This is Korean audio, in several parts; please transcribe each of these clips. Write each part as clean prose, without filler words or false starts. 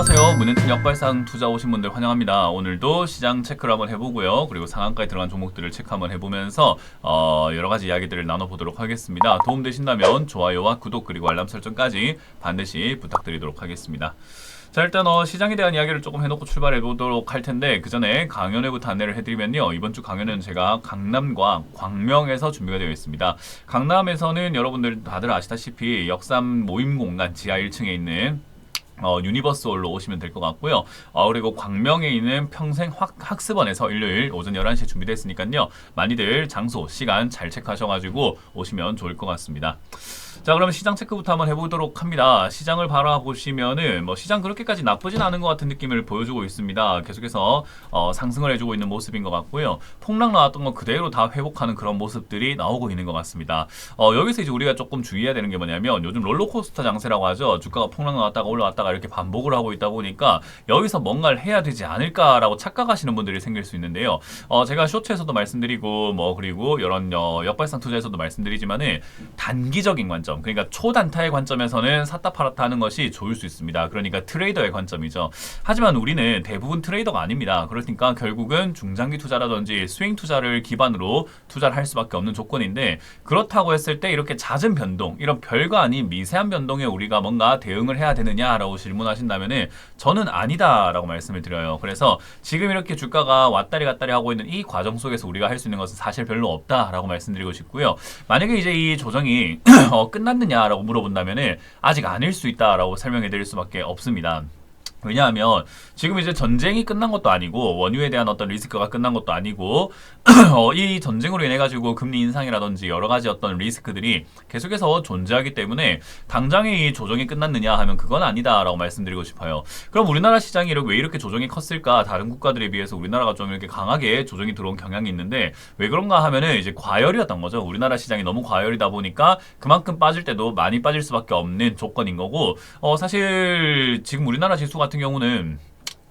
안녕하세요. 문현팀 역발상 투자 오신 분들 환영합니다. 오늘도 시장 체크를 한번 해보고요. 그리고 상한가에 들어간 종목들을 체크 한번 해보면서 여러가지 이야기들을 나눠보도록 하겠습니다. 도움되신다면 좋아요와 구독 그리고 알람 설정까지 반드시 부탁드리도록 하겠습니다. 자, 일단 시장에 대한 이야기를 조금 해놓고 출발해 보도록 할 텐데, 그 전에 강연회부터 안내를 해드리면요, 이번 주 강연은 제가 강남과 광명에서 준비가 되어 있습니다. 강남에서는 여러분들 다들 아시다시피 역삼 모임 공간 지하 1층에 있는 유니버스홀로 오시면 될 것 같고요. 그리고 광명에 있는 평생 학습원에서 일요일 오전 11시에 준비됐으니까요. 많이들 장소, 시간 잘 체크하셔가지고 오시면 좋을 것 같습니다. 자, 그럼 시장 체크부터 한번 해보도록 합니다. 시장을 바라보시면은 시장 그렇게까지 나쁘진 않은 것 같은 느낌을 보여주고 있습니다. 계속해서 상승을 해주고 있는 모습인 것 같고요. 폭락 나왔던 거 그대로 다 회복하는 그런 모습들이 나오고 있는 것 같습니다. 여기서 이제 우리가 조금 주의해야 되는 게 뭐냐면, 요즘 롤러코스터 장세라고 하죠. 주가가 폭락 나왔다가 올라왔다가 이렇게 반복을 하고 있다 보니까 여기서 뭔가를 해야 되지 않을까라고 착각하시는 분들이 생길 수 있는데요. 제가 쇼츠에서도 말씀드리고 그리고 이런 역발상 투자에서도 말씀드리지만은 단기적인 관점, 그러니까 초단타의 관점에서는 샀다 팔았다 하는 것이 좋을 수 있습니다. 그러니까 트레이더의 관점이죠. 하지만 우리는 대부분 트레이더가 아닙니다. 그러니까 결국은 중장기 투자라든지 스윙 투자를 기반으로 투자를 할 수밖에 없는 조건인데, 그렇다고 했을 때 이렇게 잦은 변동, 이런 별거 아닌 미세한 변동에 우리가 뭔가 대응을 해야 되느냐라고 질문하신다면은 저는 아니다라고 말씀을 드려요. 그래서 지금 이렇게 주가가 왔다리 갔다리 하고 있는 이 과정 속에서 우리가 할 수 있는 것은 사실 별로 없다라고 말씀드리고 싶고요. 만약에 이제 이 조정이 끝났느냐라고 물어본다면은 아직 아닐 수 있다라고 설명해 드릴 수밖에 없습니다. 왜냐하면 지금 이제 전쟁이 끝난 것도 아니고 원유에 대한 어떤 리스크가 끝난 것도 아니고 이 전쟁으로 인해 가지고 금리 인상이라든지 여러 가지 어떤 리스크들이 계속해서 존재하기 때문에 당장에 이 조정이 끝났느냐 하면 그건 아니다라고 말씀드리고 싶어요. 그럼 우리나라 시장이 왜 이렇게 조정이 컸을까? 다른 국가들에 비해서 우리나라가 좀 이렇게 강하게 조정이 들어온 경향이 있는데, 왜 그런가 하면은 이제 과열이었던 거죠. 우리나라 시장이 너무 과열이다 보니까 그만큼 빠질 때도 많이 빠질 수밖에 없는 조건인 거고, 사실 지금 우리나라 지수 같은 경우는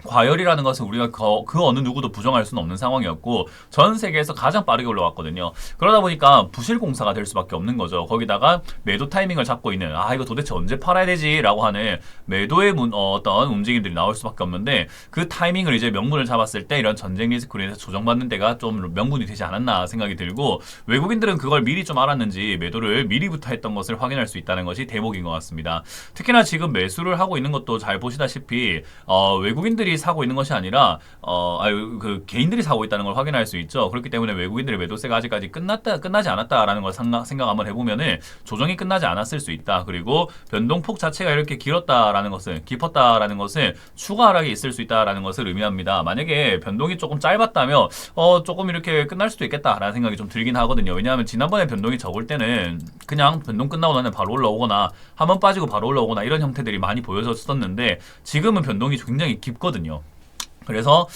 과열이라는 것은 우리가 그 어느 누구도 부정할 수는 없는 상황이었고, 전 세계에서 가장 빠르게 올라왔거든요. 그러다 보니까 부실 공사가 될 수밖에 없는 거죠. 거기다가 매도 타이밍을 잡고 있는, 이거 도대체 언제 팔아야 되지? 라고 하는 매도의 어떤 움직임들이 나올 수밖에 없는데, 그 타이밍을 이제 명분을 잡았을 때 이런 전쟁 리스크로 인해서 조정받는 데가 좀 명분이 되지 않았나 생각이 들고, 외국인들은 그걸 미리 좀 알았는지 매도를 미리부터 했던 것을 확인할 수 있다는 것이 대목인 것 같습니다. 특히나 지금 매수를 하고 있는 것도 잘 보시다시피 외국인들이 사고 있는 것이 아니라 그 개인들이 사고 있다는 걸 확인할 수 있죠. 그렇기 때문에 외국인들의 매도세가 아직까지 끝나지 않았다라는 걸 생각 한번 해보면은 조정이 끝나지 않았을 수 있다. 그리고 변동폭 자체가 이렇게 깊었다라는 것은 추가 하락이 있을 수 있다라는 것을 의미합니다. 만약에 변동이 조금 짧았다면 조금 이렇게 끝날 수도 있겠다라는 생각이 좀 들긴 하거든요. 왜냐하면 지난번에 변동이 적을 때는 그냥 변동 끝나고 나면 바로 올라오거나 한번 빠지고 바로 올라오거나 이런 형태들이 많이 보여졌었는데, 지금은 변동이 굉장히 깊거든요. 그래서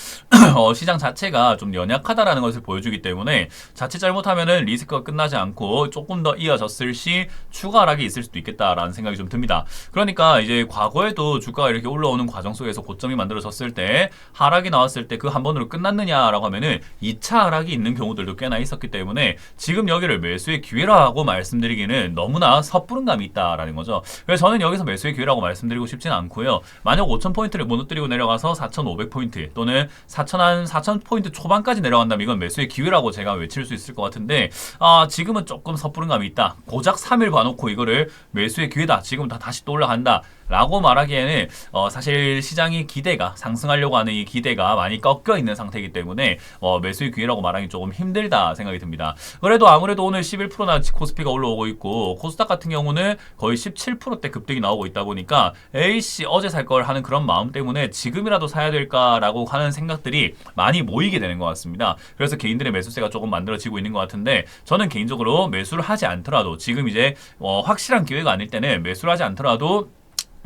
시장 자체가 좀 연약하다라는 것을 보여주기 때문에 자칫 잘못하면은 리스크가 끝나지 않고 조금 더 이어졌을 시 추가 하락이 있을 수도 있겠다라는 생각이 좀 듭니다. 그러니까 이제 과거에도 주가가 이렇게 올라오는 과정 속에서 고점이 만들어졌을 때, 하락이 나왔을 때 그 한 번으로 끝났느냐라고 하면은 2차 하락이 있는 경우들도 꽤나 있었기 때문에 지금 여기를 매수의 기회라고 말씀드리기는 너무나 섣부른 감이 있다라는 거죠. 그래서 저는 여기서 매수의 기회라고 말씀드리고 싶지는 않고요. 만약 5,000포인트를 무너뜨리고 내려가서 4,500포인트 또는 4,000포인트 초반까지 내려간다면 이건 매수의 기회라고 제가 외칠 수 있을 것 같은데, 지금은 조금 섣부른 감이 있다. 고작 3일 봐놓고 이거를 매수의 기회다, 지금 다시 또 올라간다 라고 말하기에는 사실 시장이 상승하려고 하는 이 기대가 많이 꺾여 있는 상태이기 때문에 매수의 기회라고 말하기 조금 힘들다 생각이 듭니다. 그래도 아무래도 오늘 11%나 코스피가 올라오고 있고, 코스닥 같은 경우는 거의 17%대 급등이 나오고 있다 보니까 에이씨 어제 살 걸 하는 그런 마음 때문에 지금이라도 사야 될까라고 하는 생각들이 많이 모이게 되는 것 같습니다. 그래서 개인들의 매수세가 조금 만들어지고 있는 것 같은데, 저는 개인적으로 매수를 하지 않더라도, 지금 이제 확실한 기회가 아닐 때는 매수를 하지 않더라도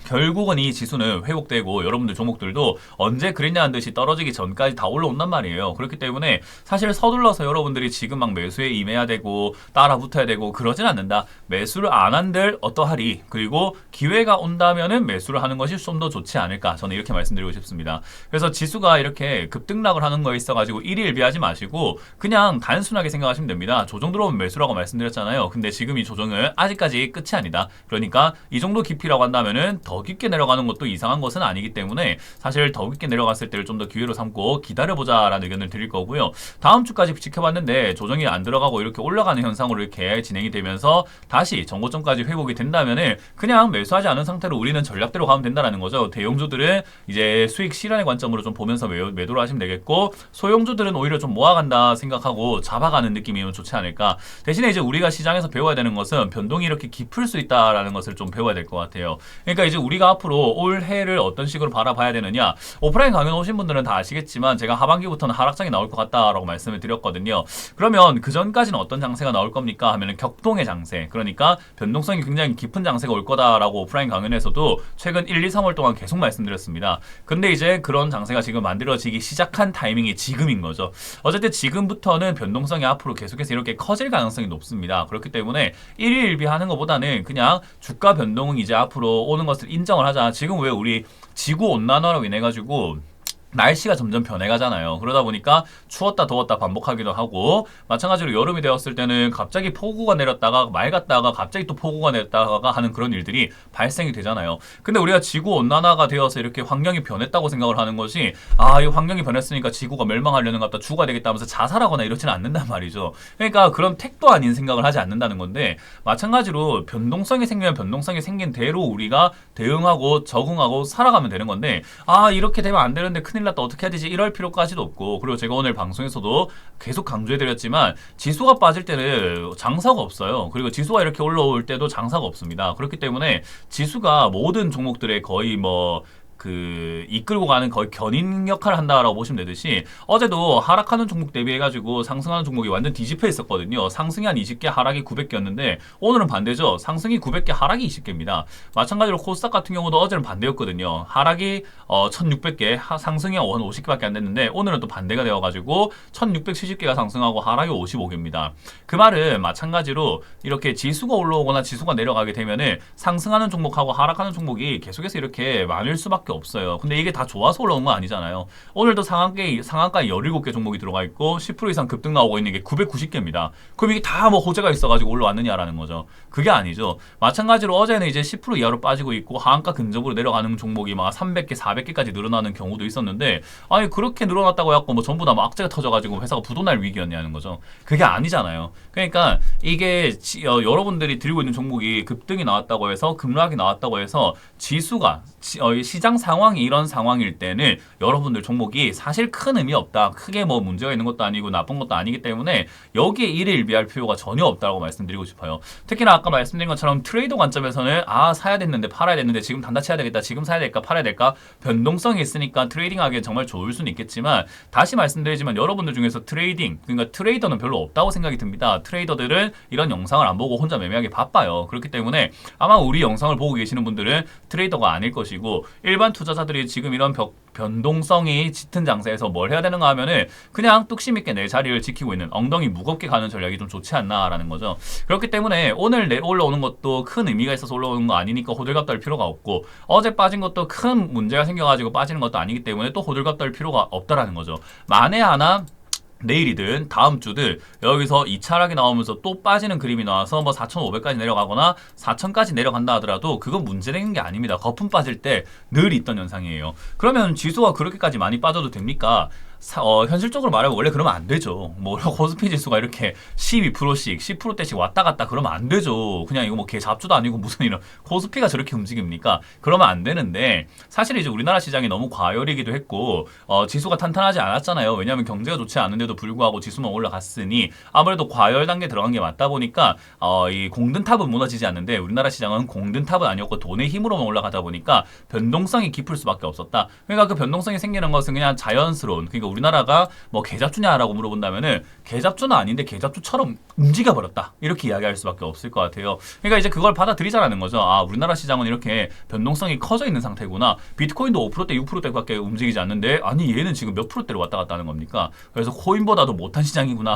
결국은 이 지수는 회복되고 여러분들 종목들도 언제 그랬냐는 듯이 떨어지기 전까지 다 올라온단 말이에요. 그렇기 때문에 사실 서둘러서 여러분들이 지금 막 매수에 임해야 되고 따라 붙어야 되고 그러진 않는다. 매수를 안 한들 어떠하리, 그리고 기회가 온다면은 매수를 하는 것이 좀 더 좋지 않을까, 저는 이렇게 말씀드리고 싶습니다. 그래서 지수가 이렇게 급등락을 하는 거에 있어가지고 일희일비하지 마시고 그냥 단순하게 생각하시면 됩니다. 조정 들어오면 매수라고 말씀드렸잖아요. 근데 지금 이 조정은 아직까지 끝이 아니다. 그러니까 이 정도 깊이라고 한다면은 더 더 깊게 내려가는 것도 이상한 것은 아니기 때문에 사실 더 깊게 내려갔을 때를 좀 더 기회로 삼고 기다려보자라는 의견을 드릴 거고요. 다음 주까지 지켜봤는데 조정이 안 들어가고 이렇게 올라가는 현상으로 이렇게 진행이 되면서 다시 전고점까지 회복이 된다면은 그냥 매수하지 않은 상태로 우리는 전략대로 가면 된다라는 거죠. 대형주들은 이제 수익 실현의 관점으로 좀 보면서 매도를 하시면 되겠고, 소형주들은 오히려 좀 모아간다 생각하고 잡아가는 느낌이면 좋지 않을까. 대신에 이제 우리가 시장에서 배워야 되는 것은 변동이 이렇게 깊을 수 있다라는 것을 좀 배워야 될 것 같아요. 그러니까 이제 우리가 앞으로 올해를 어떤 식으로 바라봐야 되느냐, 오프라인 강연 오신 분들은 다 아시겠지만 제가 하반기부터는 하락장이 나올 것 같다라고 말씀을 드렸거든요. 그러면 그 전까지는 어떤 장세가 나올 겁니까 하면은 격동의 장세, 그러니까 변동성이 굉장히 깊은 장세가 올 거다라고 오프라인 강연에서도 최근 1, 2, 3월 동안 계속 말씀드렸습니다. 근데 이제 그런 장세가 지금 만들어지기 시작한 타이밍이 지금인 거죠. 어쨌든 지금부터는 변동성이 앞으로 계속해서 이렇게 커질 가능성이 높습니다. 그렇기 때문에 일희일비하는 것보다는 그냥 주가 변동은 이제 앞으로 오는 것을 인정을 하자. 지금 왜 우리 지구 온난화로 인해 가지고 날씨가 점점 변해가잖아요. 그러다 보니까 추웠다 더웠다 반복하기도 하고, 마찬가지로 여름이 되었을 때는 갑자기 폭우가 내렸다가 맑았다가 갑자기 또 폭우가 내렸다가 하는 그런 일들이 발생이 되잖아요. 근데 우리가 지구 온난화가 되어서 이렇게 환경이 변했다고 생각을 하는 것이, 이 환경이 변했으니까 지구가 멸망하려는 것 같다, 죽어야 되겠다 하면서 자살하거나 이러지는 않는단 말이죠. 그러니까 그런 택도 아닌 생각을 하지 않는다는 건데, 마찬가지로 변동성이 생기면 변동성이 생긴 대로 우리가 대응하고 적응하고 살아가면 되는 건데, 이렇게 되면 안 되는데 큰일 났다, 어떻게 해야 되지, 이럴 필요까지도 없고. 그리고 제가 오늘 방송에서도 계속 강조해드렸지만 지수가 빠질 때는 장사가 없어요. 그리고 지수가 이렇게 올라올 때도 장사가 없습니다. 그렇기 때문에 지수가 모든 종목들의 거의 이끌고 가는 거의 견인 역할을 한다라고 보시면 되듯이, 어제도 하락하는 종목 대비해가지고 상승하는 종목이 완전 뒤집혀 있었거든요. 상승이 한 20개, 하락이 900개였는데 오늘은 반대죠. 상승이 900개, 하락이 20개입니다. 마찬가지로 코스닥 같은 경우도 어제는 반대였거든요. 하락이 1600개, 상승이 한 50개밖에 안 됐는데 오늘은 또 반대가 되어가지고 1670개가 상승하고 하락이 55개입니다. 그 말은 마찬가지로 이렇게 지수가 올라오거나 지수가 내려가게 되면은 상승하는 종목하고 하락하는 종목이 계속해서 이렇게 많을 수밖에 없어요. 근데 이게 다 좋아서 올라온 건 아니잖아요. 오늘도 상한가에 17개 종목이 들어가 있고 10% 이상 급등 나오고 있는 게 990개입니다. 그럼 이게 다 호재가 있어가지고 올라왔느냐라는 거죠. 그게 아니죠. 마찬가지로 어제는 이제 10% 이하로 빠지고 있고 하한가 근접으로 내려가는 종목이 막 300개, 400개까지 늘어나는 경우도 있었는데, 그렇게 늘어났다고 해갖고 전부 다 악재가 터져가지고 회사가 부도날 위기였냐는 거죠. 그게 아니잖아요. 그러니까 이게 여러분들이 들고 있는 종목이 급등이 나왔다고 해서, 급락이 나왔다고 해서 지수가 시장 상황이 이런 상황일 때는 여러분들 종목이 사실 큰 의미 없다, 크게 문제가 있는 것도 아니고 나쁜 것도 아니기 때문에 여기에 일희일비할 필요가 전혀 없다고 말씀드리고 싶어요. 특히나 아까 말씀드린 것처럼 트레이더 관점에서는 사야 됐는데 팔아야 됐는데 지금 단타 쳐야 되겠다, 지금 사야 될까 팔아야 될까, 변동성이 있으니까 트레이딩하기에 정말 좋을 수는 있겠지만, 다시 말씀드리지만 여러분들 중에서 그러니까 트레이더는 별로 없다고 생각이 듭니다. 트레이더들은 이런 영상을 안 보고 혼자 매매하기 바빠요. 그렇기 때문에 아마 우리 영상을 보고 계시는 분들은 트레이더가 아닐 것이고, 일반 투자자들이 지금 이런 변동성이 짙은 장세에서 뭘 해야 되는가 하면은 그냥 뚝심 있게 내 자리를 지키고 있는, 엉덩이 무겁게 가는 전략이 좀 좋지 않나라는 거죠. 그렇기 때문에 오늘 올라오는 것도 큰 의미가 있어서 올라오는 거 아니니까 호들갑 떨 필요가 없고, 어제 빠진 것도 큰 문제가 생겨가지고 빠지는 것도 아니기 때문에 또 호들갑 떨 필요가 없다라는 거죠. 만에 하나 내일이든 다음 주든 여기서 2차 하락이 나오면서 또 빠지는 그림이 나와서 4,500까지 내려가거나 4,000까지 내려간다 하더라도 그건 문제되는 게 아닙니다. 거품 빠질 때 늘 있던 현상이에요. 그러면 지수가 그렇게까지 많이 빠져도 됩니까? 현실적으로 말하면 원래 그러면 안 되죠. 코스피 지수가 이렇게 12%씩 10%대씩 왔다 갔다 그러면 안 되죠. 그냥 이거 개 잡주도 아니고 무슨 이런 코스피가 저렇게 움직입니까? 그러면 안 되는데, 사실 이제 우리나라 시장이 너무 과열이기도 했고 지수가 탄탄하지 않았잖아요. 왜냐하면 경제가 좋지 않은데도 불구하고 지수만 올라갔으니 아무래도 과열 단계 들어간 게 맞다 보니까 이 공든탑은 무너지지 않는데 우리나라 시장은 공든탑은 아니었고 돈의 힘으로만 올라가다 보니까 변동성이 깊을 수밖에 없었다. 그러니까 그 변동성이 생기는 것은 그냥 자연스러운, 그러니까 우리나라가 개잡주냐라고 물어본다면은 개잡주는 아닌데 개잡주처럼 움직여 버렸다, 이렇게 이야기할 수밖에 없을 것 같아요. 그러니까 이제 그걸 받아들이자라는 거죠. 우리나라 시장은 이렇게 변동성이 커져 있는 상태구나. 비트코인도 5%대 6%대밖에 움직이지 않는데 얘는 지금 몇 프로대로 왔다 갔다 하는 겁니까? 그래서 코인보다도 못한 시장이구나.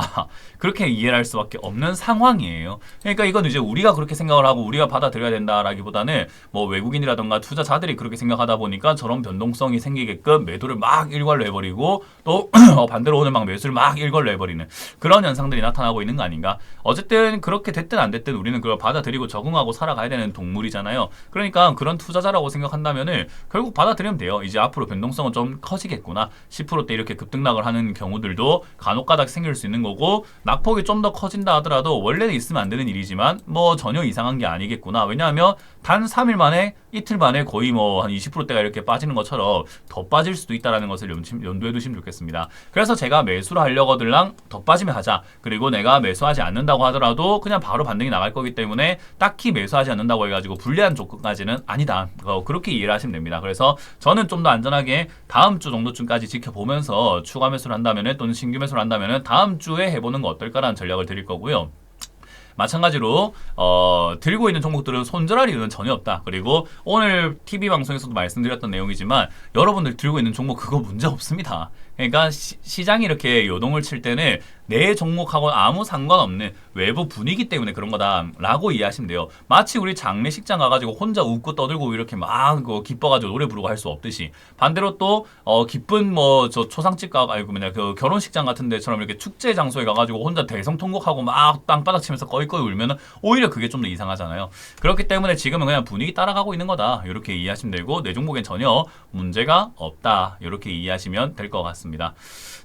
그렇게 이해를 할 수밖에 없는 상황이에요. 그러니까 이건 이제 우리가 그렇게 생각을 하고 우리가 받아들여야 된다라기보다는 외국인이라던가 투자자들이 그렇게 생각하다 보니까 저런 변동성이 생기게끔 매도를 막 일괄로 해버리고 또 반대로 오늘 막 매수를 막 일걸 내버리는 그런 현상들이 나타나고 있는 거 아닌가. 어쨌든 그렇게 됐든 안 됐든 우리는 그걸 받아들이고 적응하고 살아가야 되는 동물이잖아요. 그러니까 그런 투자자라고 생각한다면은 결국 받아들이면 돼요. 이제 앞으로 변동성은 좀 커지겠구나. 10%대 이렇게 급등락을 하는 경우들도 간혹가다 생길 수 있는 거고, 낙폭이 좀 더 커진다 하더라도 원래는 있으면 안 되는 일이지만 뭐 전혀 이상한 게 아니겠구나. 왜냐하면 단 3일 만에, 이틀 만에 거의 뭐 한 20%대가 이렇게 빠지는 것처럼 더 빠질 수도 있다는 것을 염두에 두시면 좋겠습니다. 그래서 제가 매수를 하려거들랑 더 빠지면 하자. 그리고 내가 매수하지 않는다고 하더라도 그냥 바로 반등이 나갈 거기 때문에 딱히 매수하지 않는다고 해가지고 불리한 조건까지는 아니다. 그렇게 이해를 하시면 됩니다. 그래서 저는 좀 더 안전하게 다음 주 정도쯤까지 지켜보면서 추가 매수를 한다면은, 또는 신규 매수를 한다면은 다음 주에 해보는 거 어떨까라는 전략을 드릴 거고요. 마찬가지로 들고 있는 종목들은 손절할 이유는 전혀 없다. 그리고 오늘 TV 방송에서도 말씀드렸던 내용이지만 여러분들 들고 있는 종목 그거 문제 없습니다. 그러니까 시장이 이렇게 요동을 칠 때는 내 종목하고 아무 상관없는 외부 분위기 때문에 그런 거다라고 이해하시면 돼요. 마치 우리 장례식장 가가지고 혼자 웃고 떠들고 이렇게 막 기뻐가지고 노래 부르고 할 수 없듯이, 반대로 또 기쁜 뭐 저 초상집 그 결혼식장 같은 데처럼 이렇게 축제 장소에 가가지고 혼자 대성통곡하고 막 땅바닥 치면서 꺼이꺼이 울면은 오히려 그게 좀 더 이상하잖아요. 그렇기 때문에 지금은 그냥 분위기 따라가고 있는 거다, 이렇게 이해하시면 되고, 내 종목엔 전혀 문제가 없다, 이렇게 이해하시면 될 것 같습니다.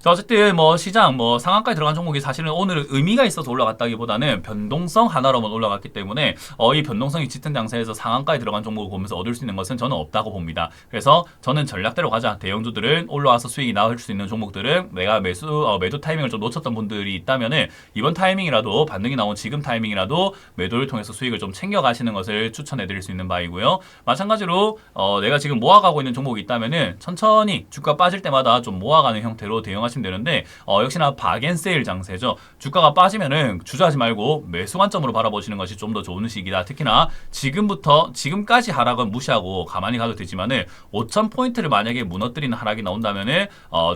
자, 어쨌든 뭐 시장 뭐 상한가에 들어간 종목이 사실은 오늘은 의미가 있어서 올라갔다기보다는 변동성 하나로만 올라갔기 때문에 이 변동성이 짙은 장세에서 상한가에 들어간 종목을 보면서 얻을 수 있는 것은 저는 없다고 봅니다. 그래서 저는 전략대로 가자. 대형주들은 올라와서 수익이 나올 수 있는 종목들은 내가 매도 타이밍을 좀 놓쳤던 분들이 있다면은 이번 타이밍이라도, 반등이 나온 지금 타이밍이라도 매도를 통해서 수익을 좀 챙겨 가시는 것을 추천해 드릴 수 있는 바이고요. 마찬가지로 내가 지금 모아가고 있는 종목이 있다면은 천천히 주가 빠질 때마다 좀 모아가는 형태로 대응하시면 되는데, 역시나 박앤세일 장세죠. 주가가 빠지면은 주저하지 말고 매수 관점으로 바라보시는 것이 좀 더 좋은 시기다. 특히나 지금까지 하락은 무시하고 가만히 가도 되지만은 5,000포인트를 만약에 무너뜨리는 하락이 나온다면은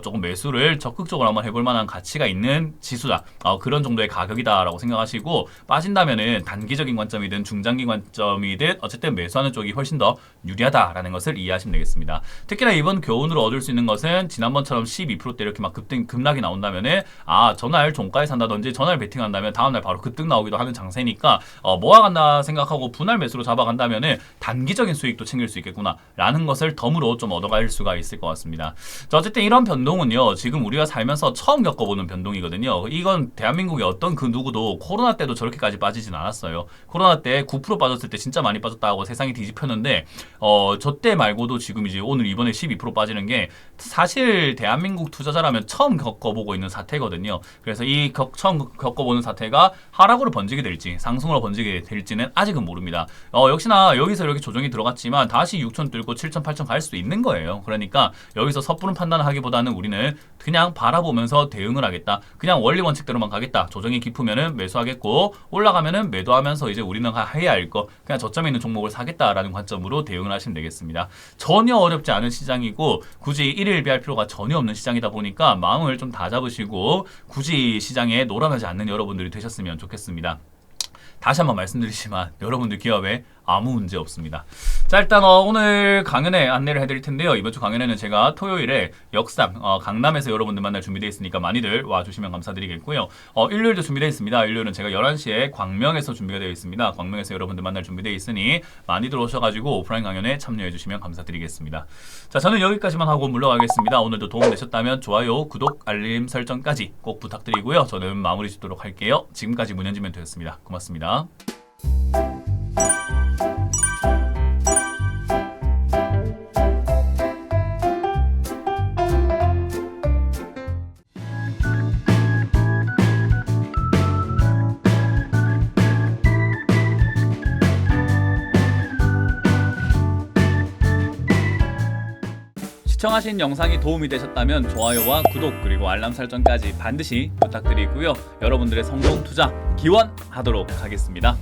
조금 매수를 적극적으로 한번 해볼 만한 가치가 있는 지수다. 그런 정도의 가격이다라고 생각하시고, 빠진다면은 단기적인 관점이든 중장기 관점이든 어쨌든 매수하는 쪽이 훨씬 더 유리하다라는 것을 이해하시면 되겠습니다. 특히나 이번 교훈으로 얻을 수 있는 것은 지난번처럼 12%대 이렇게 막 급락이 나온다면은 전날 종가에 산다든지 전날 베팅한다면 다음날 바로 급등 나오기도 하는 장세니까 모아간다 생각하고 분할 매수로 잡아간다면은 단기적인 수익도 챙길 수 있겠구나 라는 것을 덤으로 좀 얻어갈 수가 있을 것 같습니다. 자, 어쨌든 이런 변동은요, 지금 우리가 살면서 처음 겪어보는 변동이거든요. 이건 대한민국의 어떤 그 누구도 코로나 때도 저렇게까지 빠지진 않았어요. 코로나 때 9% 빠졌을 때 진짜 많이 빠졌다고 세상이 뒤집혔는데 저 때 말고도 지금 이제 오늘 이번에 12% 빠지는 게 사실 대한민국 투자자라면 처음 겪어보고 있는 사태거든요. 그래서 처음 겪어보는 사태가 하락으로 번지게 될지 상승으로 번지게 될지는 아직은 모릅니다. 역시나 여기서 이렇게 조정이 들어갔지만 다시 6천 뚫고 7천 8천 갈 수도 있는 거예요. 그러니까 여기서 섭부른 판단을 하기보다는 우리는 그냥 바라보면서 대응을 하겠다. 그냥 원리 원칙대로만 가겠다. 조정이 깊으면은 매수하겠고, 올라가면은 매도하면서 이제 우리는 해야 할 거, 그냥 저점에 있는 종목을 사겠다라는 관점으로 대응을 하시면 되겠습니다. 전혀 어렵지 않은 시장이고 굳이 일일비할 필요가 전혀 없는 시장이다 보니까 마음을 좀 다잡으시고 굳이 시장에 놀아나지 않는 여러분들이 되셨으면 좋겠습니다. 다시 한번 말씀드리지만 여러분들 기업에 아무 문제 없습니다. 자, 일단 오늘 강연에 안내를 해드릴 텐데요. 이번 주 강연에는 제가 토요일에 역삼 강남에서 여러분들 만날 준비되어 있으니까 많이들 와주시면 감사드리겠고요. 일요일도 준비되어 있습니다. 일요일은 제가 11시에 광명에서 준비가 되어 있습니다. 광명에서 여러분들 만날 준비되어 있으니 많이들 오셔가지고 오프라인 강연에 참여해 주시면 감사드리겠습니다. 자, 저는 여기까지만 하고 물러가겠습니다. 오늘도 도움 되셨다면 좋아요, 구독, 알림 설정까지 꼭 부탁드리고요. 저는 마무리 짓도록 할게요. 지금까지 문현지 멘토였습니다. 고맙습니다. 시청하신 영상이 도움이 되셨다면 좋아요와 구독 그리고 알람 설정까지 반드시 부탁드리고요. 여러분들의 성공 투자 기원하도록 하겠습니다.